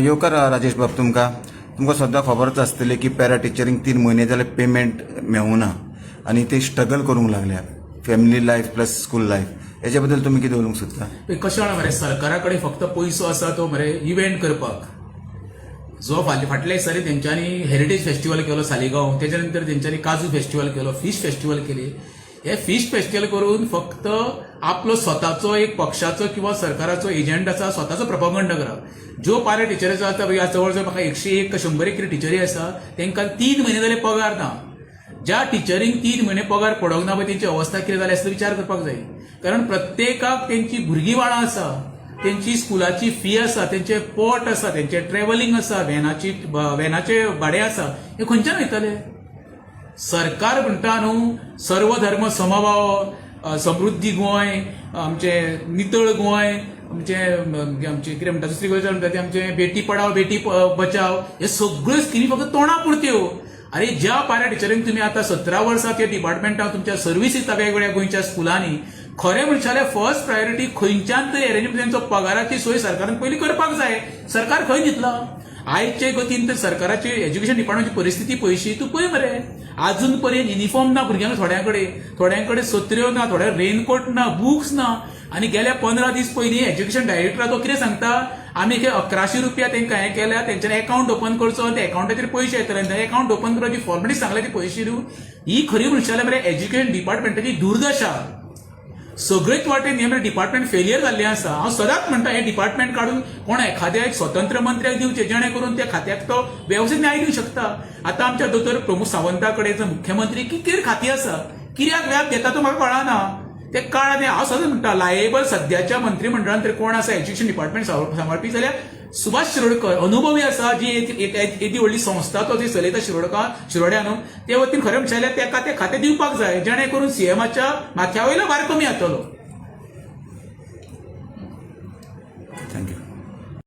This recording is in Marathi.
येवकार राजेश बाब, तुमकां सद्दां खबरच आसतलें की पॅरा टिचरींक 3 म्हयने जाले पेमेंट मेळूना आनी ते स्ट्रगल करूंक लागल्या, family life plus school life. हेच्या बद्दल तुमी कितें उलोवंक सोदता? कशें जाणां मरे, सरकारा कडेन फक्त पयसो आसा तो मरे इव्हेंट करपाक. जो फाटल्या दिसांनी तेंच्यांनी हेरिटेज फेस्टिवल केलो सालिगांव, तेच्या नंतर तेंच्यांनी काजू फेस्टिवल केलो, फिश फेस्टिवल केली. हे फिश फेस्टिवल करून फक्त आपलो स्वताचो एक पक्षाचो किंवा सरकाराचो एजंडा आसा, स्वताचो प्रोपागंडा करप. ज्यो पारे टिचरीचो आता जवळ जवळ म्हाका 101 का 100 कितें टिचरी आसा, तांकां 3 म्हयने जाले पगार ना. ज्या टिचरींक 3 म्हयने पगार पडोंक ना पळय, तेंची अवस्था कितें जाली आसता विचार करपाक जाय. कारण प्रत्येकाक तेंची भुरगीं बाळां आसा, तेंची स्कुलाची फी आसा, तेंचे पोट आसा, तेंचे ट्रॅव्हलिंग आसा, व्हॅनाचे भाडें आसा. हे खंयच्यान वयतले? सरकार म्हणटा न्हू सर्व धर्म समभाव, समृद्धी गोंय, आमचे नितळ गोंय, आमचे कितें म्हणटा दुसरी गोंयकार म्हणटा ते आमचे बेटी पढाओ बेटी बचाव, हे सगळ्यो स्किमी फक्त तोंडा पुरत्यो. अरे ज्या पाऱ्या टिचरींक तुम्ही आता 17 वर्सां त्या डिपार्टमेंटान तुमच्या सर्व्हिस दिता वेगवेगळ्या गोंयच्या स्कुलांनी, खरें म्हणशाले फर्स्ट प्रायोरिटी खंयच्यान तरी अरेंजमेंट पगाराची सोय सरकारान पयलीं करपाक जाय. सरकार खंय दितलो? आयचे गतीन तर सरकाराची एज्युकेशन डिपार्टमेंटची परिस्थिती पयशी तूं पळय मरे. आजून पर्यंत युनिफॉर्म ना भुरग्यांक, थोड्यांकडे सत्र्यो ना, थोड्या रेनकोट ना, बुक्स ना. आनी गेल्या 15 दीस पयलीं एज्युकेशन डायरेक्टरा तो कितें सांगता, आमी 1100 रुपया तांकां हें केल्या, तेंच्यांनी अकाउंट ओपन करचो, त्या अकाउंटाचेर पयशे येतले, अकाउंट ओपन करपाची फॉर्मेलिटी सांगल्या ती पयशे दिवं. ही खरी म्हणशाले मरे एज्युकेशन डिपार्टमेंटाची दुर्दशा. सगळेच वाटेन हे डिपार्टमेंट फेलियर जाल्लें आसा. हांव सदांच म्हणटा हे डिपार्टमेंट काडून कोण एखाद्या एक स्वतंत्र मंत्र्याक दिवचे, जेणे करून त्या खात्याक तो वेवसायीक न्याय दिवंक शकता. आता आमच्या दोतोर प्रमोद सावंता कडेन जो मुख्यमंत्री कितें खाती आसा, कित्याक व्याप घेता तो म्हाका कळना. ते काळान हांव सदांच म्हणटा लायबल सद्याच्या मंत्रिमंडळान तरी कोण आसा एज्युकेशन डिपार्टमेंट सांबाळपी जाल्यार सुभाष शिरोडकर अनुभवी आसा, जी येदी व्हडली संस्था तो जी चलयता शिरोड्या न्हू, ते वतीन खरें म्हणशाले ताका ते खातें दिवपाक जाय, जेणे करून सीएमाच्या माथ्या वयलो भार कमी जातलो.